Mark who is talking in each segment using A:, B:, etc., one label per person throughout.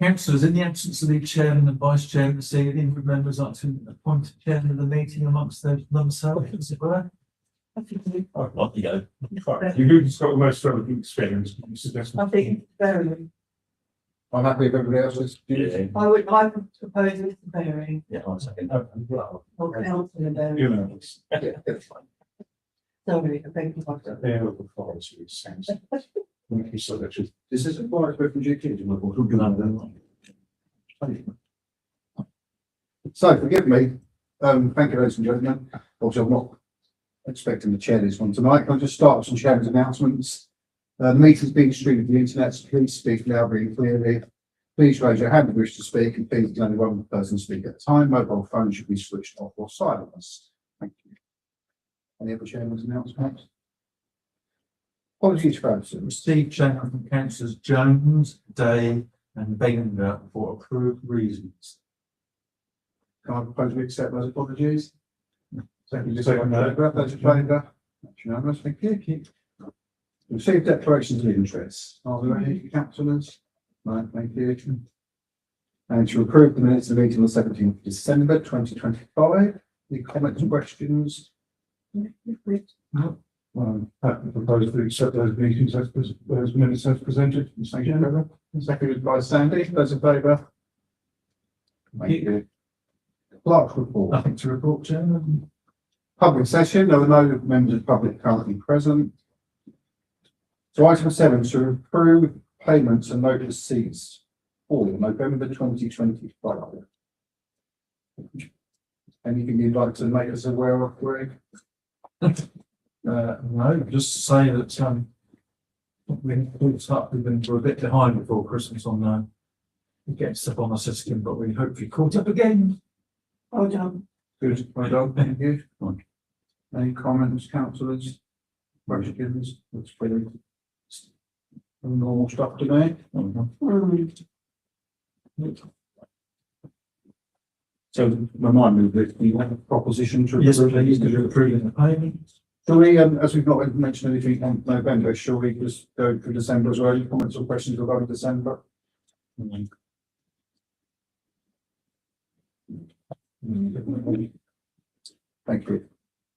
A: Councillors, in the absence of the chairman and vice chairman this evening, would members like to appoint a chairman of the meeting amongst themselves, as it were?
B: Off you go. You've got the most relevant experience.
C: I think Berry.
D: I'm happy with everybody else's.
C: I would propose Mr. Berry
B: Yeah, I'll second.
C: or Councillor Berry.
B: You know,
C: Sorry, I beg your pardon.
B: they're the forest, it sounds. Thank you so much.
D: This is a forest refugee kids. So forgive me. Thank you, ladies and gentlemen. Obviously, I'm not expecting to chair this one tonight. I'll just start with some chairman's announcements. The meeting's being streamed to the internet, so please speak loudly and clearly. Please raise your hand if you wish to speak, and please only one person speak at a time. Mobile phones should be switched off or silenced. Thank you. Any other chairman's announcements? Apologies for absence.
A: Received chairman from councillors Jones, Day and Banger for approved reasons.
D: Can I propose we accept those apologies? Second,
B: Second.
D: those in favour? That's unanimous, thank you. Received declarations of interest. Are there any councillors? No, thank you. And to approve the minutes of the meeting on the 17th of December 2025. Any comments or questions?
B: Propose to accept those meetings as, those minutes as presented.
D: Thank you, Trevor. Seconded by Sandy. Those in favour? Thank you. Clerk's report.
A: Nothing to report, chairman.
D: Public session. There were no members of the public currently present. So item 7, to approve payments and note receipts for November 2025. Anything you'd like to make us aware of, Greg?
A: No, just to say that, we've been a bit behind before Christmas on, getting stuff on the system, but we hopefully caught up again.
C: Well done.
D: Good, well done, thank you. Any comments, councillors? Questions? That's pretty normal stuff today. So remind me that we have a proposition to.
A: Yes, please, to approve the payments.
D: Shall we, as we've not mentioned anything on November, shall we just go for December as well? Any comments or questions regarding December? Thank you.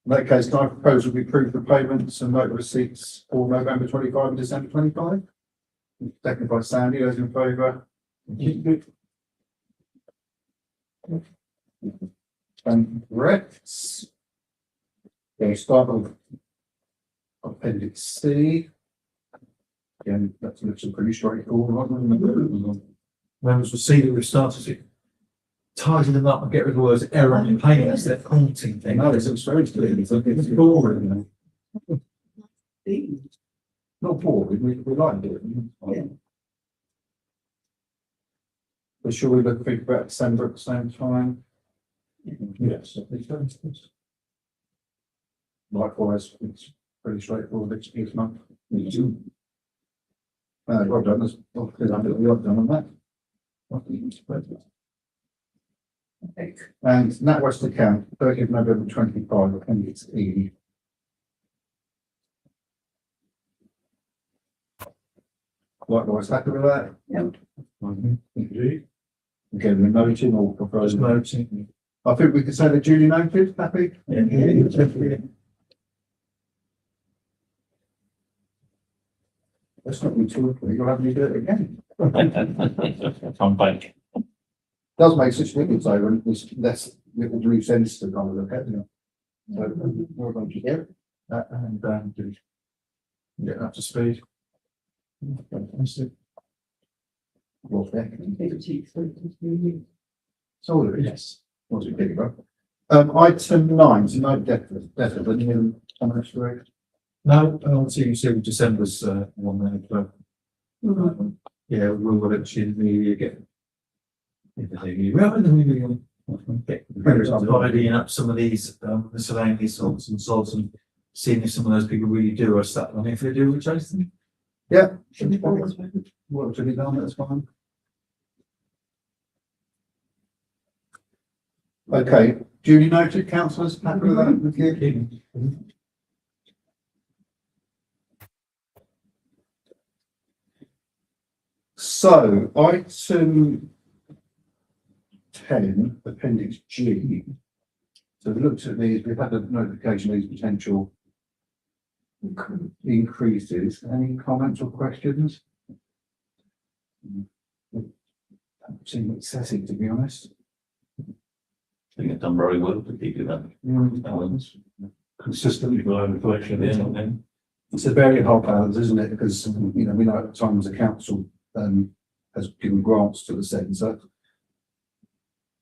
D: In that case, can I propose that we approve the payments and note receipts for November 25 and December 25? Seconded by Sandy, those in favour? And correct. Okay, start with appendix C. Again, that looks pretty straightforward.
A: Members will see that we've started to tidy them up and get rid of the words error and payments, they're haunting things.
D: No, it's very clear. It's boring. Not boring, we like it.
C: Yeah.
D: But shall we look think about December at the same time?
B: Yes.
D: Likewise, it's pretty straightforward each month. Well done, that's well done on that. And NatWest account, 30th November 25, appendix E. Likewise, happy with that?
C: Yep.
D: Indeed. Again, we're noting or proposing.
A: Noting.
D: I think we could say that duly noted, happy? That's not me too, you'll have me do it again.
B: Come back.
D: Does make such a difference over, and there's less little loose ends to kind of look at, you know. So, more than you get.
A: And, get up to speed.
D: Fantastic. Well, so, yes. What's it big about? Item 9, so no definite, any comments, Greg?
A: No, obviously you see December's, one there, but, yeah, we'll actually get. Tidying up some of these, miscellaneous salts and salts and seeing if some of those people really do or stuff, and if they do, we chase them.
D: Yeah. What to be done, that's fine. Okay, duly noted, councillors, happy with that, with you? So item 10, appendix G. So we looked at these, we've had a notification of these potential increases. Any comments or questions? Seem excessive, to be honest.
B: I think it's done very well to keep it that balance. Consistently below inflation, then.
D: It's a very hard balance, isn't it? Because, you know, we know at times the council has given grants to the centre.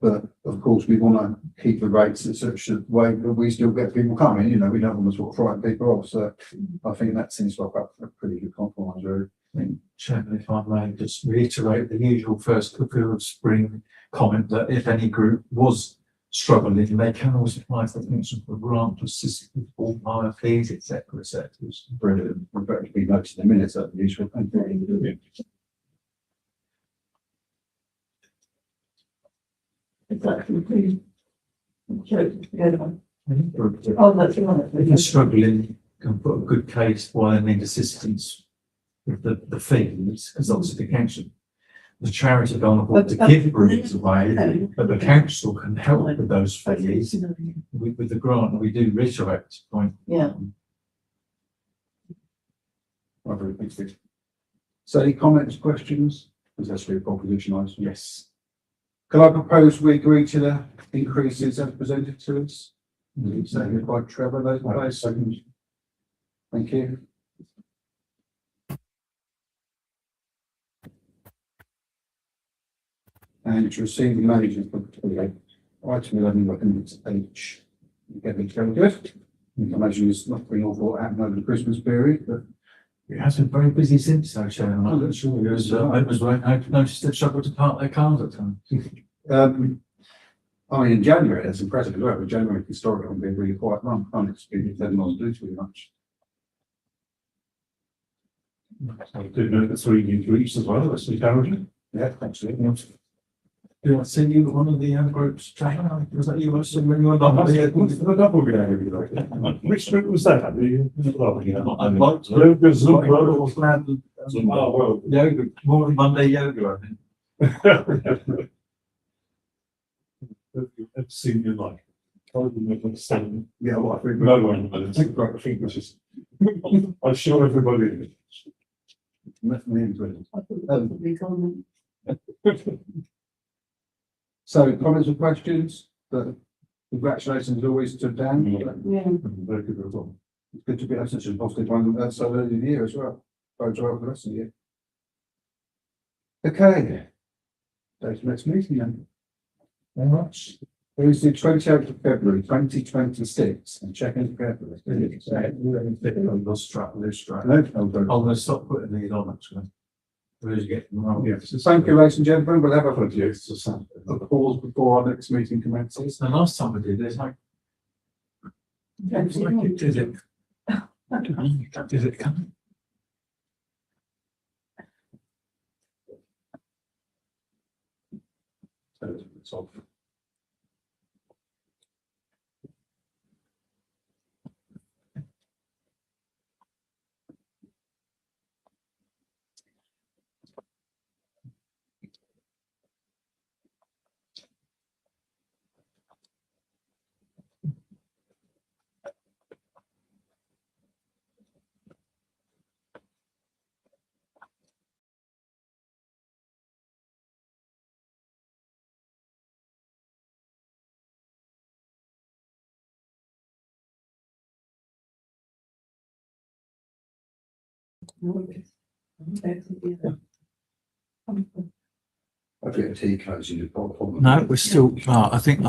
D: But of course, we want to keep the rates in such a way that we still get people coming, you know, we don't want to sort of frighten people off. So I think that seems like a pretty good compromise, really.
A: Chairman, if I may just reiterate the usual first of spring comment that if any group was struggling, they can always apply for things for grant to assist with all higher fees, etc., etc.
D: Brilliant. We've got to be noticed in a minute, that'd be useful. Thank you.
C: Exactly.
A: If
C: Oh, that's right.
A: you're struggling, you can put a good case why they need assistance with the fees, because obviously the charity can't afford to give groups away, but the council can help with those fees with the grant. We do reiterate this point.
C: Yeah.
D: So any comments, questions? Because that's really a proposition item.
A: Yes.
D: Can I propose we agree to the increases as presented to us? Seconded by Trevor, those in favour, second. Thank you. And to receive the management report. Item 11, appendix H. Again, it's very good. I imagine it's not been awful happened over the Christmas period, but
A: It has been very busy since, though, Chairman.
D: Oh, that's sure.
A: Because members won't notice they've struggled to park their cars at times.
D: I mean, in January, that's impressive as well, but January historically can be a really quiet month, can't it? It's been not do too much.
B: I did know the 3 new groups as well, that's encouraging.
D: Yeah, actually.
A: Do I see you at one of the groups, Chairman? Was that you also when you were on
B: The double game, which group was that?
A: I'd like to.
B: Yoga, Zumba,
A: Oh, well, yoga, more than Monday yoga, I think.
B: I've seen you like.
D: Yeah, well, I think
B: No one, but I think this is. I'm sure everybody.
D: So comments or questions? But congratulations as always to Dan.
C: Yeah.
B: Very good result.
D: It's good to be such a positive one so early in the year as well. Bodes well for the rest of the year. Okay. Date of next meeting then. Very much. Thursday, 28th of February, 2026. And check in carefully.
A: Lost track, lose track.
D: No,
A: I'm going to stop putting these on, actually. Really getting them wrong.
D: So thank you, ladies and gentlemen. We'll have a
A: The
D: pause before our next meeting commences.
A: last time we did this, like, did it come?
B: So,
D: I think tea closing the bottom.
A: No, we're still, I think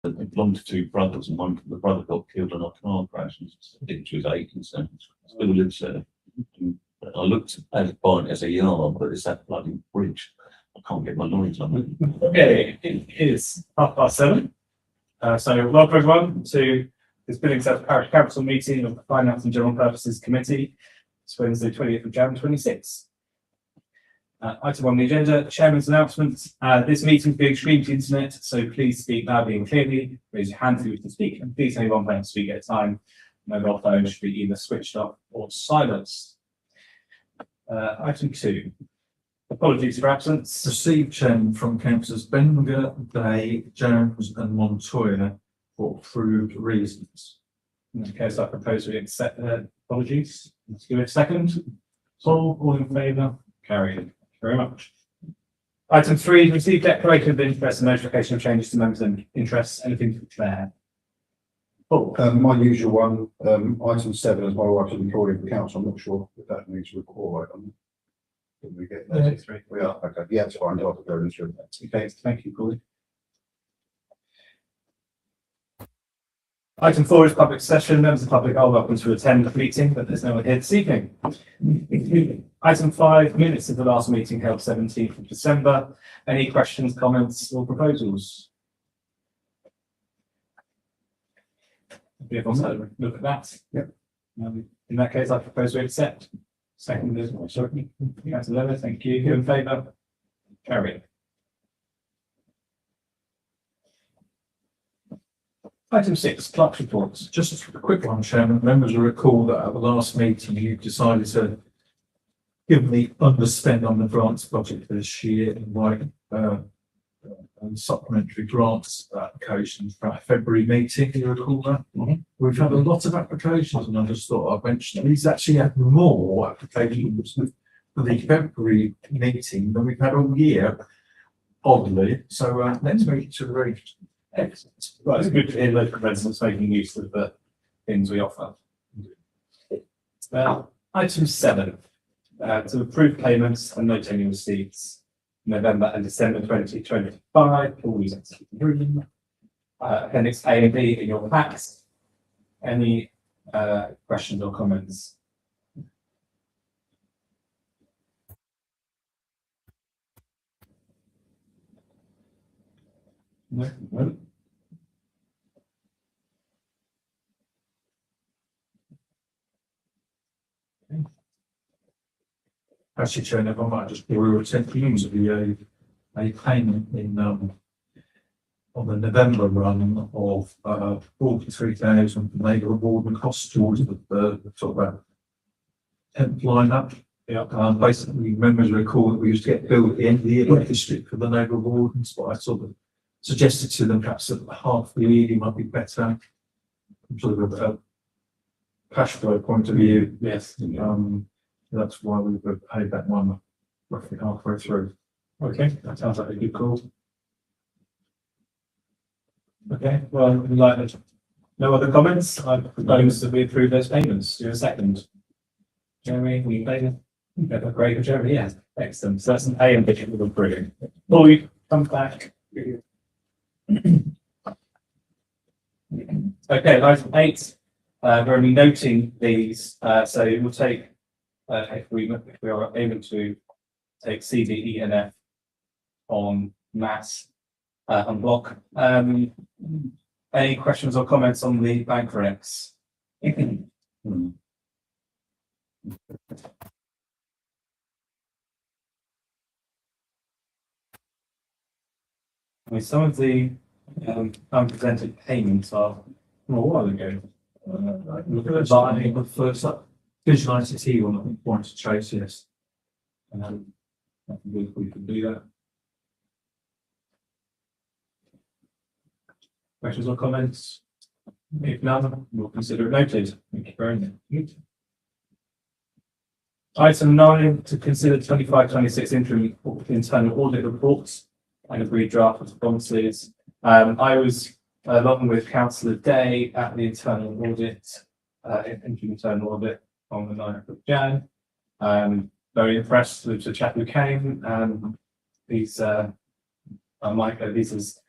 B: It belonged to two brothers, and the brother got killed in a car crash. And I think she was 18, so still lives there. I looked at it buying it as a yard, but it's that bloody bridge. I can't get my lines on it.
E: Okay, it is 7:30. So welcome everyone to this Billingshurst Parish Council meeting of the Finance and General Purposes Committee. It's Wednesday, 20th of January 26. Item on the agenda, Chairman's announcements. This meeting is being streamed to the internet, so please speak loudly and clearly. Raise your hand if you wish to speak, and please only one plan to speak at a time. Mobile phone should be either switched off or silenced. Item 2. Apologies for absence.
A: Received, Chairman, from councillors Benger, Day, Jones and Montoya for approved reasons.
E: Okay, so I propose we accept apologies. Let's give it a second. All in favour? Carried. Thank you very much. Item 3, receive declaration of interest and notification of changes to members and interests. Anything to declare? Paul.
D: My usual one, item 7, as my wife's employed the council, I'm not sure if that needs to record. Did we get that?
E: 3.
D: We are, okay, yeah, it's fine, I'll go into it.
E: Okay, thank you, Paul. Item 4 is public session. Members of the public are welcome to attend the meeting, but there's no one here this evening. Item 5, minutes of the last meeting held 17th of December. Any questions, comments or proposals? Be able to look at that.
D: Yep.
E: In that case, I propose we accept. Second is, sorry, Councillor Leonard, thank you. Who in favour? Carried. Item 6, clerk's reports.
A: Just a quick one, Chairman. Members will recall that at the last meeting, you decided to give the underspend on the grants budget for this year and like and supplementary grants applications for our February meeting. Do you recall that?
E: Mhm.
A: We've had a lot of applications, and I just thought I'd mention these actually had more applications for the February meeting than we've had all year, oddly. So let's make it to the very
E: Excellent. Right, it's good to hear local residents making use of the things we offer. Item 7, to approve payments and note any receipts, November and December 2025. Always Appendix A and B in your packs. Any questions or comments? No.
A: Actually, Chairman, I might just draw your attention to the a payment in on the November run of 43,000 for labour award and costs towards the sort of temp line-up.
E: Yeah.
A: Basically, members recall that we used to get billed at the end of the year by district for the labour award, and so I sort of suggested to them perhaps at half the year might be better, from sort of a cash flow point of view.
E: Yes.
A: That's why we've paid that one roughly halfway through.
E: Okay, that sounds like a good call. Okay, well, like, no other comments. I propose that we approve those payments. Do you have a second? Jeremy, will you pay? Great, Jeremy, yes, excellent. So that's an A and B we'll approve. Lloyd, come back. Okay, item 8. We're only noting these, so we'll take if we are able to take C, D, E, and F on mass and block. Any questions or comments on the bank recs? I mean, some of the unpresented payments are from a while ago.
A: Look at that, the first up, Visual ICT one, I think, wants to chase, yes.
E: I think we can do that. Questions or comments? If none, we'll consider it noted. Thank you very much. Item 9, to consider 25-26 interim internal audit reports and agreed draft responses. I was along with Councillor Day at the internal audit, interim internal audit on the 9th of Jan. Very impressed with the chap who came. These, Mike, this is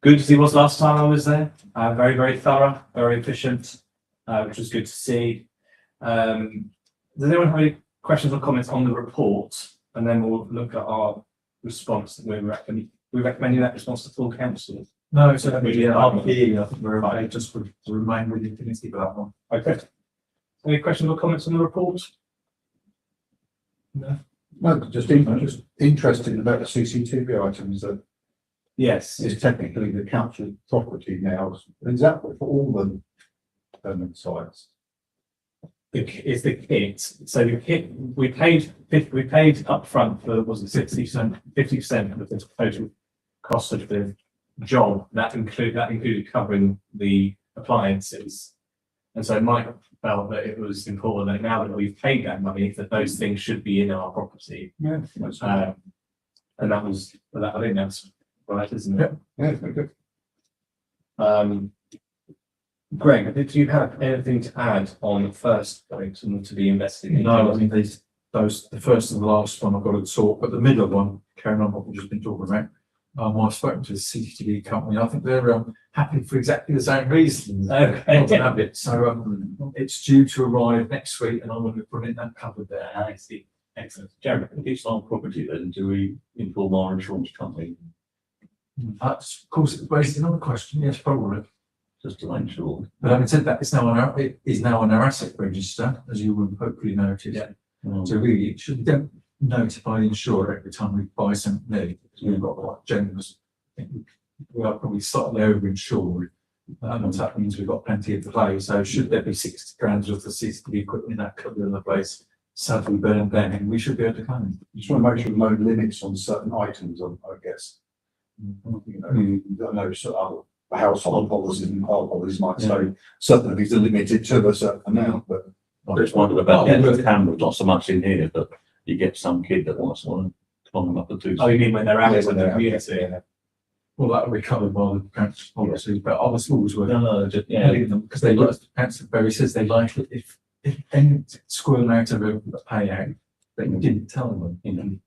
E: good as he was last time I was there. Very, very thorough, very efficient, which was good to see. Does anyone have any questions or comments on the report? And then we'll look at our response. We're recommending that response to full council.
A: No, so I'm here, I think we're okay, just to remain with the committee for that one.
E: Okay. Any questions or comments on the report? No.
D: No, just interesting about the CCTV items that
E: Yes.
D: is technically the council property now. Is that for all the permanent sites?
E: Is the kit. So the kit we paid upfront for was it 60%, 50% of the total cost of the job. That included covering the appliances. And so Mike felt that it was important that now that we've paid that money, that those things should be in our property.
D: Yeah.
E: And that was I think that's right, isn't it?
D: Yeah, very good.
E: Greg, did you have anything to add on the first point to be invested in?
A: No, I mean, the first and the last one I've got to sort, but the middle one, carrying on what we've just been talking about. I've spoken to the CCTV company. I think they're happy for exactly the same reasons.
E: Okay.
A: Have it. So it's due to arrive next week, and I'm going to put in that covered there.
E: I see. Excellent. Jeremy,
B: If it's our property, then do we inform our insurance company
A: Of course, it raises another question. Yes, probably.
B: just to make sure?
A: But having said that, it is now on our asset register, as you will hopefully notice.
E: Yeah.
A: So really, it should don't notify the insurer every time we buy something new, because we've got quite generous. I think we are probably slightly over-insured. What's happening is we've got plenty of play, so should there be 60 grand worth of CCTV equipment in that couple in the place, sadly burned down, we should be able to claim.
D: Just want to make sure no limits on certain items, I guess. You know, sort of household policies and car policies might say certain things are limited to a certain amount, but
B: I just wondered about the camera, not so much in here, but you get some kid that wants to climb up the two.
E: oh, you mean when they're out in the
D: Yeah,
E: community?
D: yeah.
A: Well, that will be covered by the council policy, but other schools were
B: Just,
A: telling them, because they like, Councillor Berry says they like it if any school out of a payout, that you didn't tell them, you know.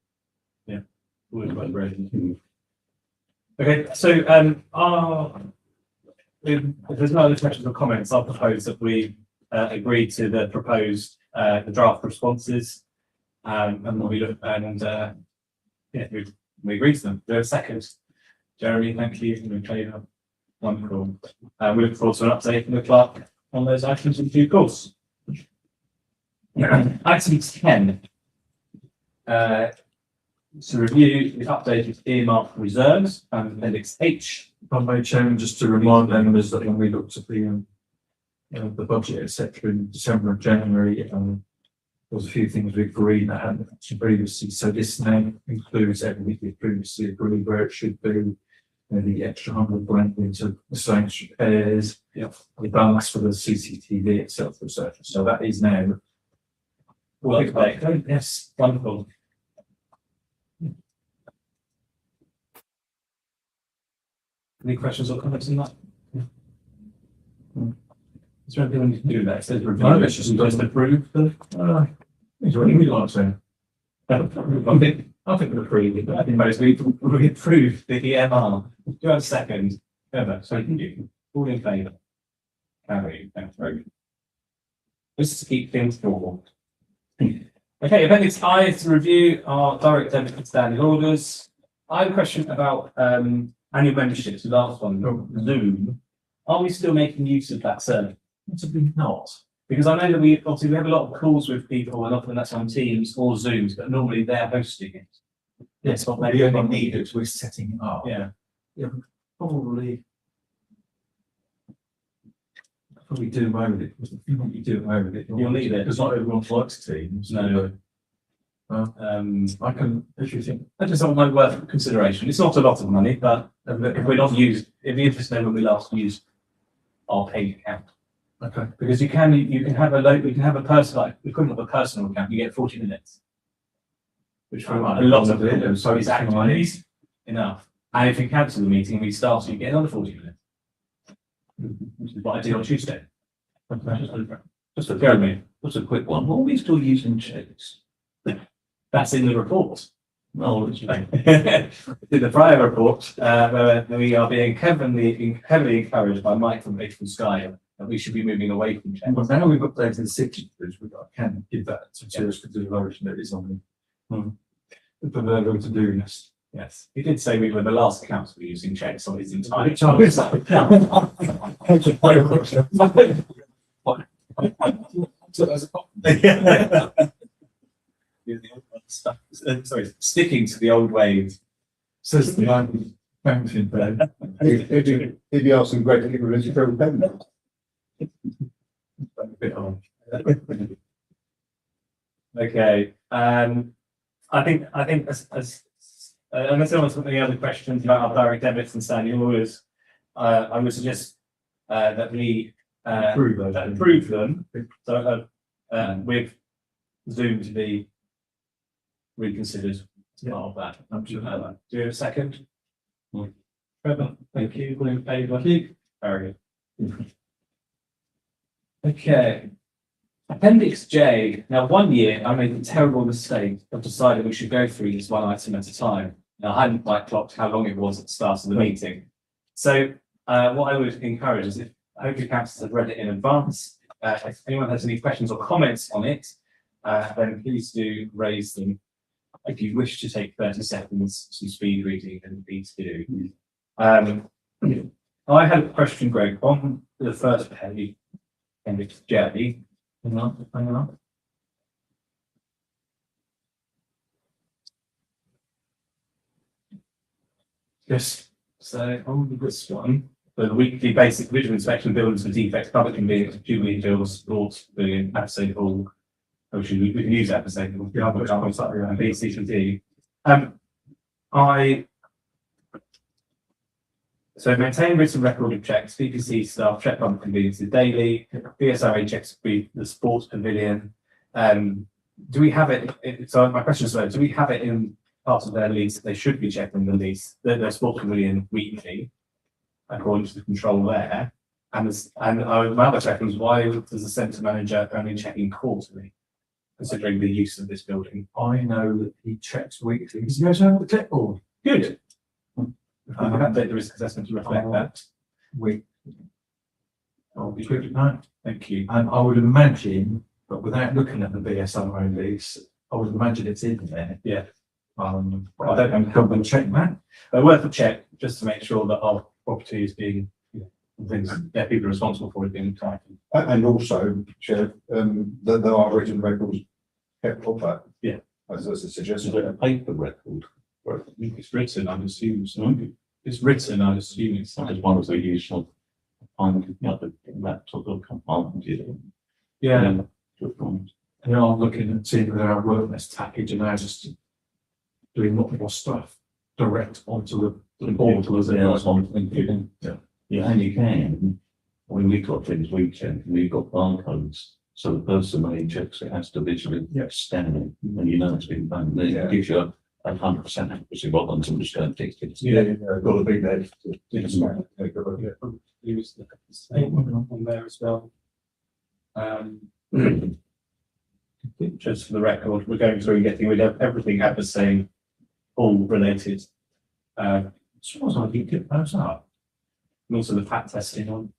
E: Okay, so if there's no other questions or comments, I'll propose that we agree to the proposed the draft responses. And we look we agree to them. There's a second. Jeremy, thank you. Wonderful. We look forward to an update from the clerk on those items in due course. Item 10. To review the updated earmark reserves and appendix H.
A: If I may, Chairman, just to remind members that when we looked at the budget, etc., in December and January, there was a few things we agreed that hadn't actually previously. So this now includes everything we previously agreed where it should be. The extra 100 grand into miscellaneous repairs, the balance for the CCTV, etc., etc. So that is now.
E: Well, yes, wonderful. Any questions or comments on that? Is there anything we need to do that? It says review.
A: No, it's just
E: approve.
A: Is there anything you'd like to say?
E: I think we're approved. I think most we approved the EMR. Do you have a second? Ever, so you all in favour? Carry, thanks, very good. Just to keep things forward. Okay, appendix I to review our direct debit and standing orders. I have a question about annual memberships, the last one, Zoom. Are we still making use of that service?
A: Possibly not.
E: Because I know that we obviously we have a lot of calls with people, and often that's on Teams or Zooms, but normally they're hosting it.
A: Yes, but we only need it, we're setting it up.
E: Yeah.
A: Probably do away with it. Because if you want to do away with it,
E: You'll need it.
A: because not everyone likes Teams.
E: No.
A: I can, if you think.
E: That just something worth consideration. It's not a lot of money, but if we're not used, it'd be interesting to know when we last used our paid account.
A: Okay.
E: Because you can have a personal, like equivalent of a personal account, you get 40 minutes. Which for a lot of it, so it's actually enough. And if you cancel the meeting and restart, you get another 40 minutes. Which is what I did on Tuesday.
B: Just a
E: Jeremy,
B: just a quick one. Are we still using checks?
E: that's in the report.
B: No, it's
E: In the prior report, where we are being heavily encouraged by Mike from Faithful Sky that we should be moving away from checks.
A: Well, now we've updated the signatures, I can give that some serious consideration that is on the proverbial to-do list.
E: Yes, he did say we were the last council using checks on his entire. Sorry, sticking to the old ways.
A: Says the man fountain bed.
D: He'd be asking great deliverance for a payment.
A: A bit on.
E: Okay, I think unless anyone's got any other questions about our direct debits and standing orders, I would suggest that we approve them. So with Zoom to be reconsidered as part of that. Do you have a second? Trevor, thank you. All in favour? Very good. Okay. Appendix J. Now, one year I made a terrible mistake of deciding we should go through this one item at a time. Now, I hadn't quite clocked how long it was at the start of the meeting. So, what I would encourage is if hopefully councillors have read it in advance. If anyone has any questions or comments on it, then please do raise them. If you wish to take 30 seconds to speed reading, then please do. I had a question, Greg, on the first page, Appendix J. Hang on. Yes. So on this one, the weekly basic visual inspection buildings for defects, public convenience, jubilee bills, sports, pavilion, episode hall. Oh, we can use that episode hall. Yeah, and B, C, and D. So maintain written record of checks, VPC staff check on conveniences daily, BSRA checks the sports pavilion. Do we have it? So my question is, do we have it in part of their lease that they should be checking the lease, their sports pavilion weekly, according to the control there? And my other question was, why does the centre manager only checking quarterly, considering the use of this building?
A: I know that he checks weekly. He's going to have the clipboard.
E: Good. I can update the risk assessment to reflect that.
A: I'll be good at that.
E: Thank you.
A: And I would imagine, but without looking at the BSRO lease, I would imagine it's in there.
E: Yeah.
A: But I don't have to come and check that.
E: But worth a check just to make sure that our property is being, things, people are responsible for it being tightened.
D: And also, Chair, that there are written records kept of that.
E: Yeah.
D: As a
B: Is
D: suggestion.
B: it a paper record?
E: It's written, I'd assume, so. It's written, I'd assume it's.
B: As one of the usual, finding the other laptop or compartment.
E: Yeah.
B: Good point.
A: And I'm looking and seeing whether our work list package and ours just doing more stuff direct onto the portal as it
B: Yeah,
A: was
B: that's what I'm thinking. Yeah, and you can, when we've got things we check, we've got barcodes. So the person when he checks it has to visually scan it, and you know it's been done. Then it gives you 100% accuracy rather than somebody just going to take it.
D: Yeah, got to be there.
E: Use the statement on there as well. Just for the record, we're going through and getting rid of everything at the same, all related.
A: as far as I can get those up.
E: And also the pat testing on.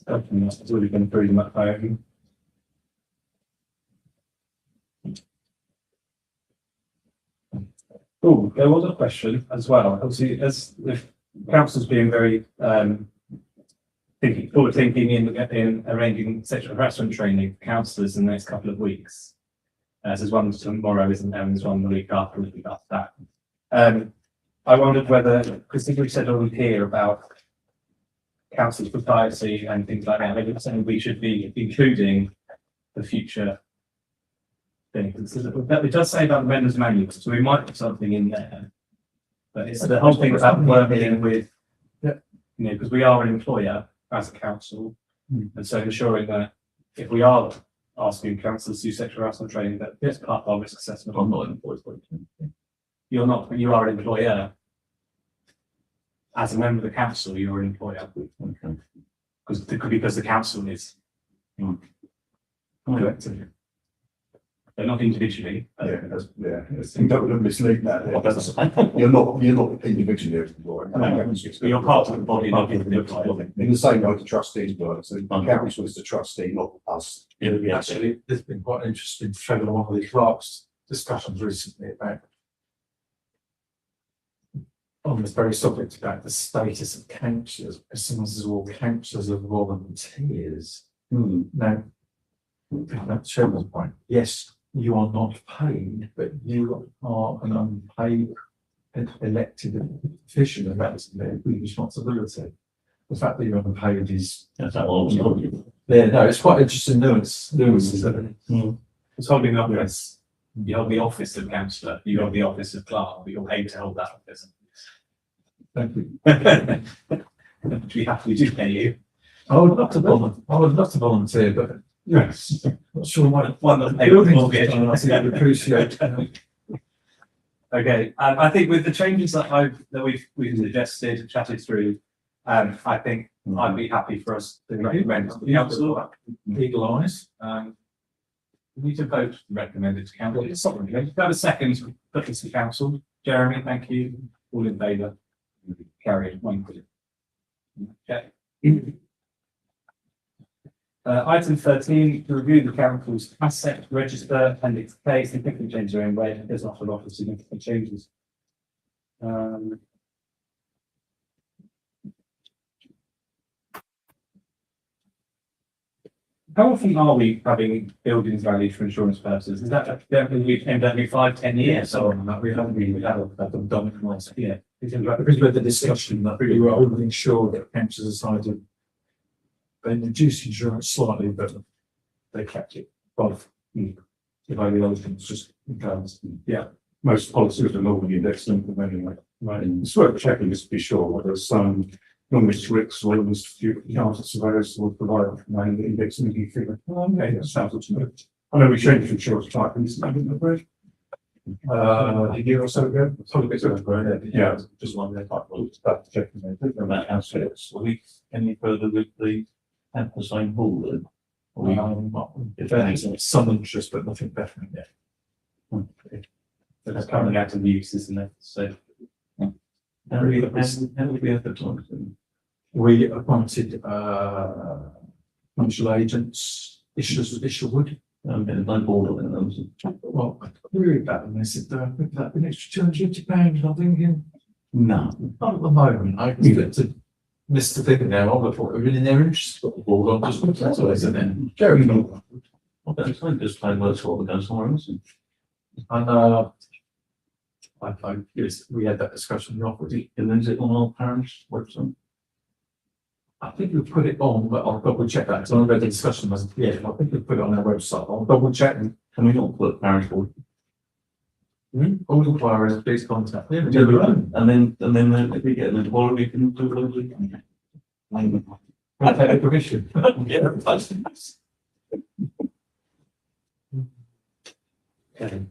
E: It's already been through them at home. Oh, there was a question as well. Obviously, as the council's being very forward thinking in arranging sexual harassment training for councillors in the next couple of weeks. There's one tomorrow, isn't there? And there's one the week after that. I wondered whether, because we said on here about council's propriety and things like that, maybe something we should be including the future things. It does say about the vendor's manual, so we might put something in there. But it's the whole thing about working with, because we are an employer as a council, and so ensuring that if we are asking councillors to do sexual harassment training, that it's part of our risk assessment.
B: I'm not employed by it.
E: You're not, but you are an employer. as a member of the council, you're an employer.
B: Okay.
E: Because the council is
B: Hmm.
E: collectively. But not individually.
D: Don't mislead that. You're not individually employed.
E: But you're part of the body, not individually.
D: In the same way the trustees work, so the council is the trustee, not us.
B: Yeah,
A: Actually, there's been quite an interesting thread on one of the clerks' discussions recently about on this very subject about the status of councillors, because someone says, well, councillors are volunteers. Now, that's Sherman's point. Yes, you are not paid, but you are an unpaid elected official, and that's their responsibility. The fact that you're unpaid is
B: That's that one.
A: yeah, no, it's quite interesting nuances of it.
E: It's holding the office. You hold the office of councillor, you hold the office of clerk, but you're paid to hold that office.
A: Thank you.
E: Which we happily do pay you.
A: I would love to volunteer, but yes, not sure why.
E: One that pay the
A: Building
E: mortgage.
A: I think I'd appreciate.
E: Okay, I think with the changes that we've suggested, chatted through, I think I'd be happy for us to recommend to the council.
A: Eagle eyes.
E: We need to vote to recommend it to council. It's something, we have a second to put this to council. Jeremy, thank you. All in favour? Carried, 1 quid. Okay. Item 13, to review the council's asset register appendix K, significant changes are in red, it does not have a lot of significant changes. How often are we having buildings valued for insurance purposes? Is that definitely every 5-10 years or not?
A: We haven't really had them done in the last year. Because we had the discussion that we were over insured that councils decided they reduced insurance slightly, but they kept it above the valuations just goes.
F: Yeah, most policies are normally indexed linked anyway. Right. It's worth checking just to be sure whether some normally Ricks or almost few council surveyors will provide an index linking figure. Okay, that sounds good to me. I know we changed insurance type recently, didn't we?
A: A year or so ago, probably a bit ago.
F: Yeah.
B: Just one there, like, well,
F: Start checking it.
B: about assets. Will we any further with the at the same hall then? Or we-
A: If anything, some interest, but nothing definite yet.
E: But it's currently out of use, isn't it? So.
B: How do we advertise them?
A: We appointed, financial agents, Isherwood.
B: There's no border in those.
A: Well, I queried that and they said, would that be an extra £250? I'm thinking,
B: No.
A: not at the moment. I expected Mr. Figure now, I thought we were in their interest, but the board on just looked at it, isn't it? Jerry, no.
B: Okay, it's like just plain words for the somewhere else.
A: And, yes, we had that discussion in the office.
B: And then is it on our parish website?
A: I think we put it on, but I'll double check that. So I read the discussion, yeah, I think we put it on our website. I'll double check and
B: Can we not put parish board?
A: all inquiries, please contact me.
B: And then if we get an inquiry, we can do it.
A: I take the permission.
B: Yeah, that's nice.
E: Okay.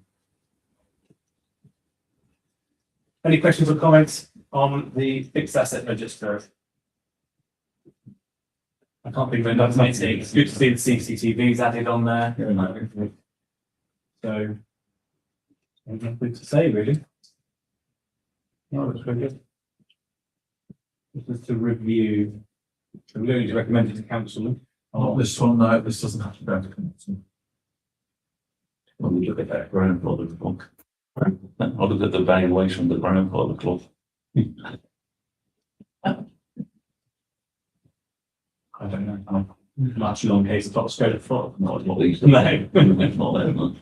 E: Any questions or comments on the fixed asset register? I can't think of another meeting. It's good to see the CCTVs added on there. So. Nothing to say really. No, it's really good. This is to review. We're going to recommend it to council.
A: Not this one, no, this doesn't have to go to council.
B: When we look at that grandfather clock. I look at the valuation of the grandfather clock.
E: I don't know. Much long case of top scope of thought.
B: Not least.
E: No.
B: It's not that much.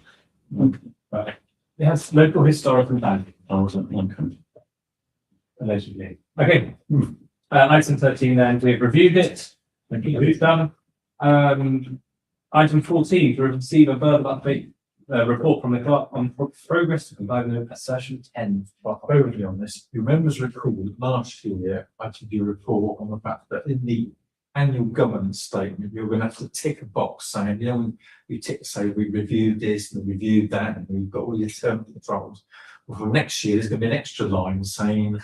E: Right. It has local historical value,
B: I wasn't one.
E: allegedly. Okay. Item 13 then, we've reviewed it. Thank you, it's done. Item 14, to receive a verbal update, report from the clerk on progress to comply with session 10.
A: But overly on this, your members recall last year, I did a report on the fact that in the annual governance statement, you're going to have to tick a box saying, you know, you tick, say, we reviewed this and we reviewed that, and we've got all your term controls. Well, for next year, there's going to be an extra line saying,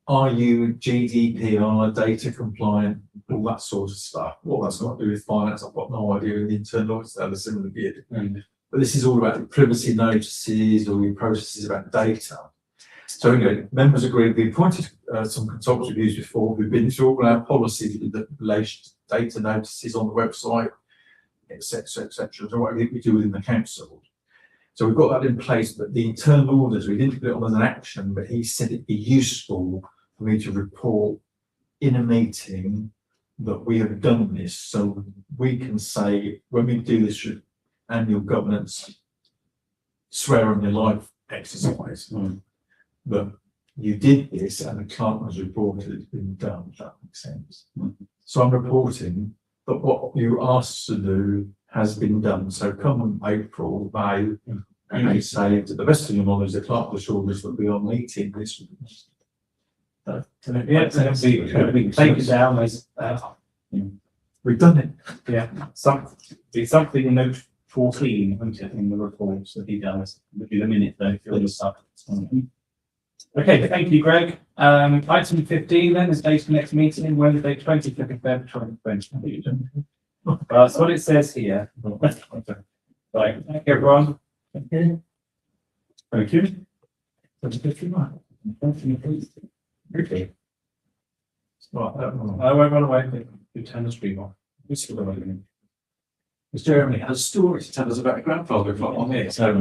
A: are you GDPR, data compliant, all that sort of stuff? Well, that's not to do with finance. I've got no idea in the internal, it's a similar bit. But this is all about privacy notices or your processes about data. So anyway, members agreed, we appointed some consultants we've used before, we've been through all our policies in relation to data notices on the website, etc., etc. So what we do within the council. So we've got that in place, but the internal orders, we didn't put it on as an action, but he said it'd be useful for me to report in a meeting that we have done this, so we can say, when we do this annual governance swear on your life exercise, that you did this and the client has reported it's been done, if that makes sense. So I'm reporting that what you asked to do has been done. So come April, May, and they say, to the best of your knowledge, the clerk assured us that we are meeting this.
E: Yeah, so it'll be taken down as,
A: We've done it.
E: yeah, something in note 14, won't it, in the reports that he does, would be the minute though, if you're the stuff. Okay, thank you, Greg. Item 15 then is date for next meeting, Wednesday, 25th of February, 2020. That's what it says here. Right, thank you, everyone.
F: Thank you.
E: Okay.
A: Right,
E: I won't run away. You turn the stream off.
A: because Jeremy had a story to tell us about a grandfather clock on here.
E: So,